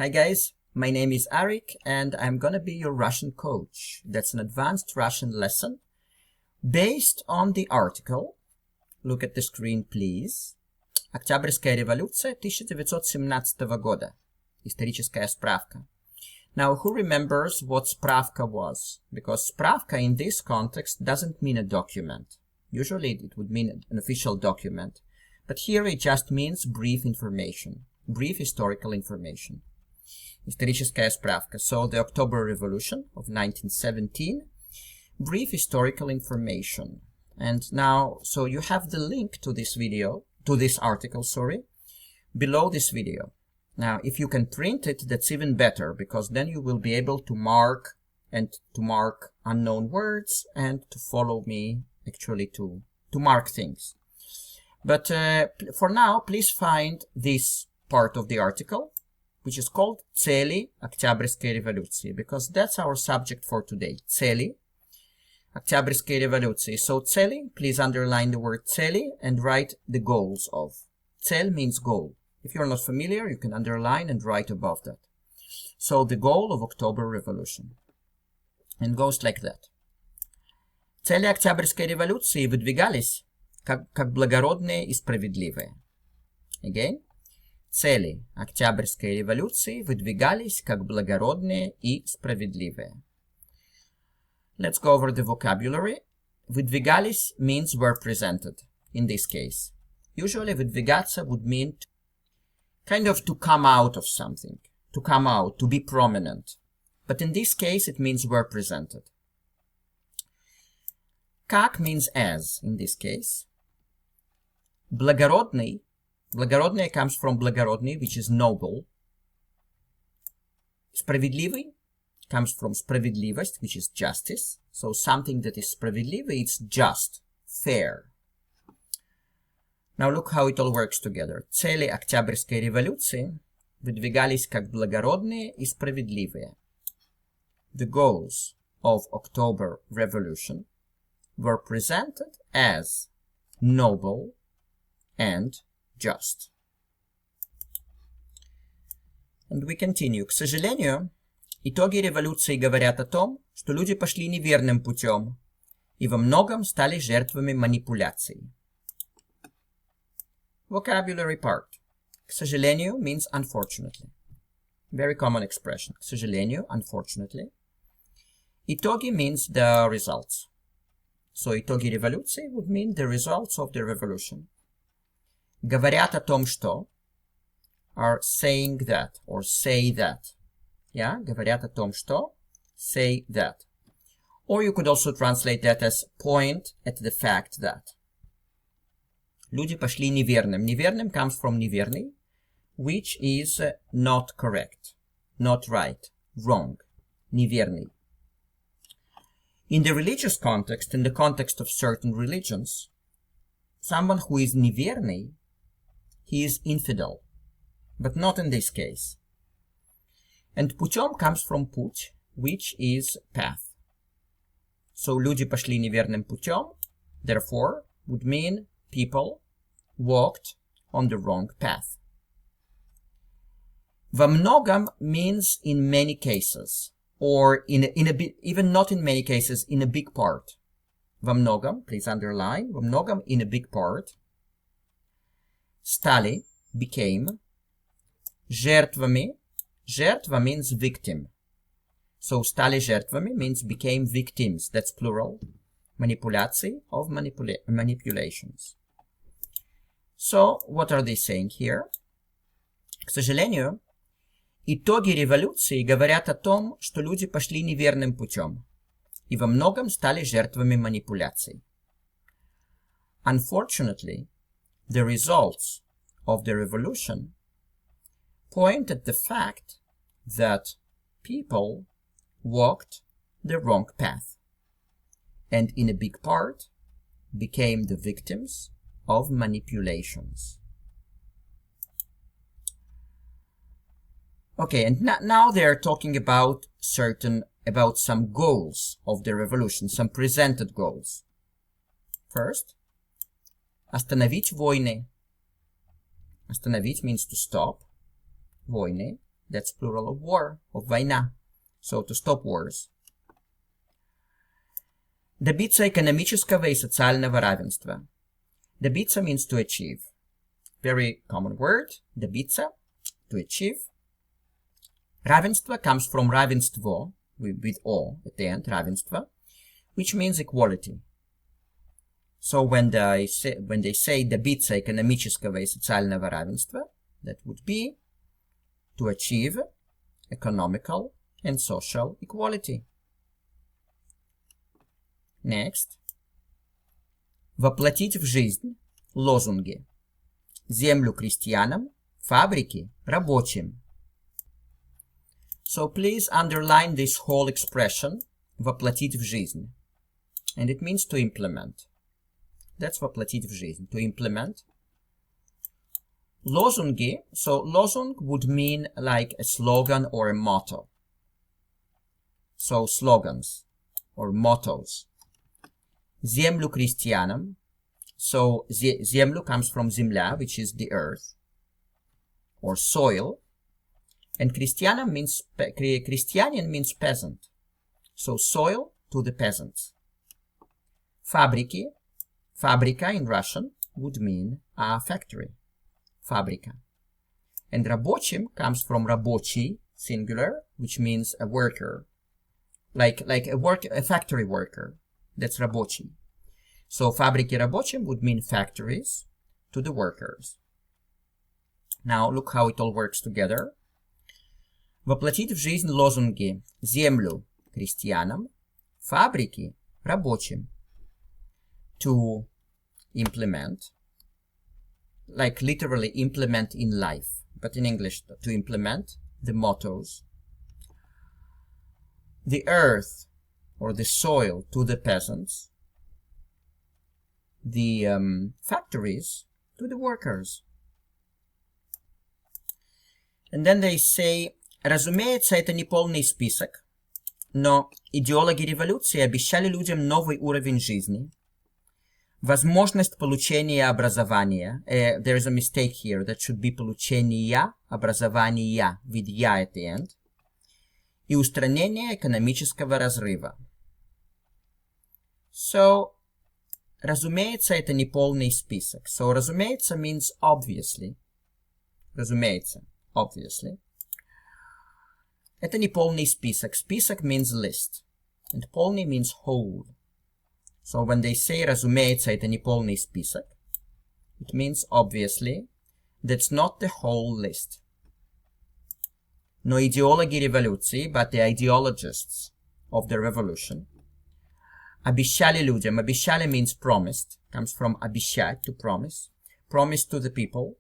Hi guys, my name is Arik and I'm gonna be your Russian coach. That's an advanced Russian lesson based on the article. Look at the screen, please. Октябрьская революция 1917 года. Историческая справка. Now, who remembers what spravka was? Because spravka in this context doesn't mean a document. Usually it would mean an official document. But here it just means brief information, brief historical information. Историческая справка. So the October Revolution of 1917, brief historical information. And now, so you have the link to this video, to this article, below this video. Now, if you can print it, that's even better, because then you will be able to mark unknown words and to follow me, actually to mark things. But for now, please find this part of the article, which is called Цели Октябрьской революции, because that's our subject for today. Цели Октябрьской революции. So цели, please underline the word цели and write the goals of. Цель means goal. If you're not familiar, you can underline and write above that. So the goal of October Revolution. And goes like that. Цели Октябрьской революции выдвигались как благородные и справедливые. Again. Цели Октябрьской революции выдвигались как благородные и справедливые. Let's go over the vocabulary. Выдвигались means were presented, in this case. Usually выдвигаться would mean kind of to come out of something, to come out, to be prominent. But in this case, it means were presented. Как means as, in this case. Благородный, благородный comes from благородный, which is noble. Справедливый comes from справедливость, which is justice. So something that is справедливый, it's just, fair. Now look how it all works together. Цели Октябрьской революции выдвигались как благородные и справедливые. The goals of October Revolution were presented as noble and just. And we continue. К сожалению, итоги революции говорят о том, что люди пошли неверным путем и во многом стали жертвами манипуляций. Vocabulary part. К сожалению means unfortunately. Very common expression. К сожалению, unfortunately. Итоги means the results. So итоги революции would mean the results of the revolution. Говорят о том, что are saying that or say that. Yeah, говорят о том, что say that. Or you could also translate that as point at the fact that. Люди пошли неверным. Неверным comes from неверный, which is not correct, not right, wrong, неверный. In the religious context, in the context of certain religions, someone who is неверный, he is infidel, but not in this case. And путем comes from путь, which is path. So люди пошли неверным путем, therefore, would mean people walked on the wrong path. Во многом means in many cases, or in a bit, even not in many cases, in a big part. Во многом, please underline, во многом in a big part. Стали, became. Жертвами, жертва means victim. So стали жертвами means became victims, that's plural. Манипуляции of manipulations. So, what are they saying here? К сожалению, итоги революции говорят о том, что люди пошли неверным путем и во многом стали жертвами манипуляций. Unfortunately, the results of the revolution point at the fact that people walked the wrong path and in a big part became the victims of manipulations. Okay, and now they're talking about some goals of the revolution, some presented goals. First, остановить войны. Остановить means to stop. Войны. That's plural of war, of война. So to stop wars. Добиться экономического и социального равенства. Добиться means to achieve. Very common word. Добиться, to achieve. Равенство comes from равенство, with O at the end, равенство, which means equality. So when they say добиться экономического и социального равенства, that would be to achieve economical and social equality. Next. Воплотить в жизнь лозунги. Землю крестьянам, фабрики рабочим. So please underline this whole expression, воплотить в жизнь. And it means to implement. That's воплотить в жизнь, to implement. Лозунги, so лозунг would mean like a slogan or a motto. So slogans or mottos. Землю крестьянам, so землю comes from земля, which is the earth or soil. And крестьянам means, крестьянин means peasant. So soil to the peasants. Фабрики, фабрика in Russian would mean a factory. Фабрика. And рабочим comes from рабочий, singular, which means a worker. Like a factory worker. That's рабочий. So фабрики рабочим would mean factories to the workers. Now look how it all works together. Воплотить в жизнь лозунги землю крестьянам, фабрики рабочим. To implement, like literally implement in life, but in English, to implement the mottos. The earth or the soil to the peasants. The factories to the workers. And then they say, разумеется, это не полный список, но идеологи революции обещали людям новый уровень жизни, возможность получения образования. There is a mistake here. That should be получения образования with я at the end. И устранение экономического разрыва. So, разумеется, это не полный список. So, разумеется means obviously. Разумеется, obviously. Это не полный список. Список means list. And полный means whole. So when they say разумеется, это не полный список, it means obviously that's not the whole list. Но идеологи революции, but the ideologists of the revolution, обещали людям, обещали means promised, comes from обещать, to promise, promise to the people,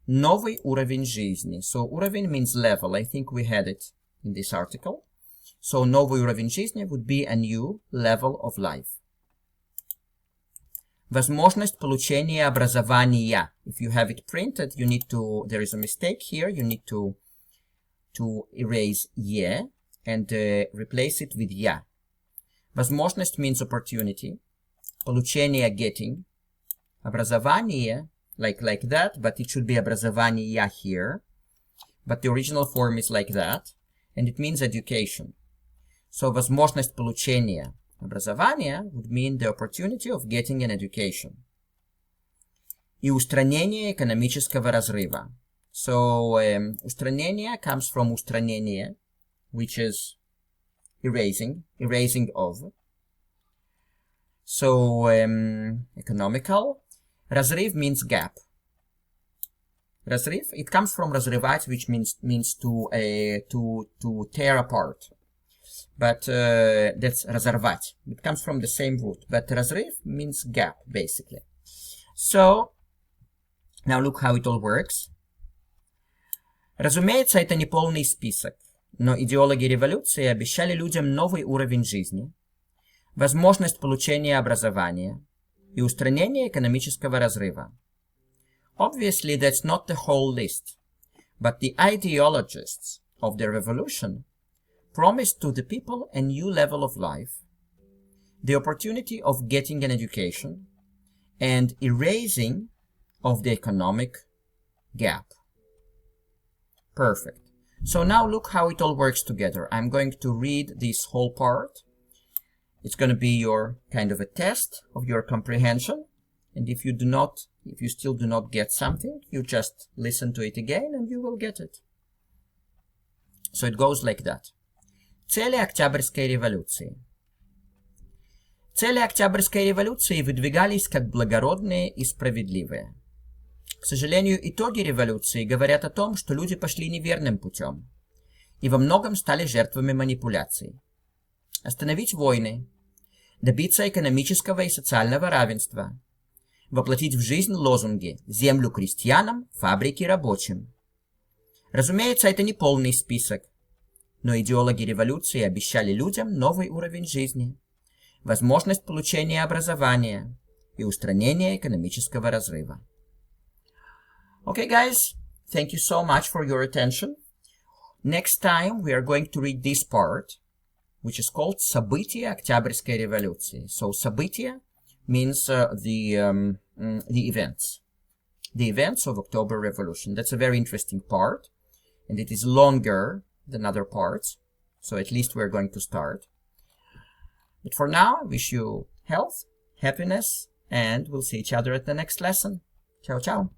новый уровень жизни. So уровень means level, I think we had it in this article. So новый уровень жизни would be a new level of life. Возможность получения образования. If you have it printed, you need to, there is a mistake here, you need to erase «е» and replace it with «я». Возможность means opportunity. Получение getting. Образование, like that, but it should be образование here. But the original form is like that, and it means education. So возможность получения образования would mean the opportunity of getting an education. И устранение экономического разрыва. So устранение comes from устранение, which is erasing of. So economical. Разрыв means gap. Разрыв, it comes from разрывать, which means to tear apart. But that's разорвать. It comes from the same root. But разрыв means gap, basically. So now look how it all works. Разумеется, это не полный список, но идеологи революции обещали людям новый уровень жизни, возможность получения образования и устранение экономического разрыва. Obviously, that's not the whole list, but the ideologists of the revolution promised to the people a new level of life, the opportunity of getting an education, and erasing of the economic gap. Perfect. So now look how it all works together. I'm going to read this whole part. It's going to be your kind of a test of your comprehension. And if you still do not get something, you just listen to it again and you will get it. So it goes like that. Цели Октябрьской революции. Цели Октябрьской революции выдвигались как благородные и справедливые. К сожалению, итоги революции говорят о том, что люди пошли неверным путем и во многом стали жертвами манипуляций. Остановить войны, добиться экономического и социального равенства, воплотить в жизнь лозунги «Землю крестьянам, фабрики рабочим». Разумеется, это не полный список, но идеологи революции обещали людям новый уровень жизни, возможность получения образования и устранения экономического разрыва. Okay, guys, thank you so much for your attention. Next time we are going to read this part, which is called События Октябрьской революции. So, события means the events. The events of October Revolution. That's a very interesting part, and it is longer than other parts, so at least we're going to start. But for now, I wish you health, happiness, and we'll see each other at the next lesson. Ciao, ciao.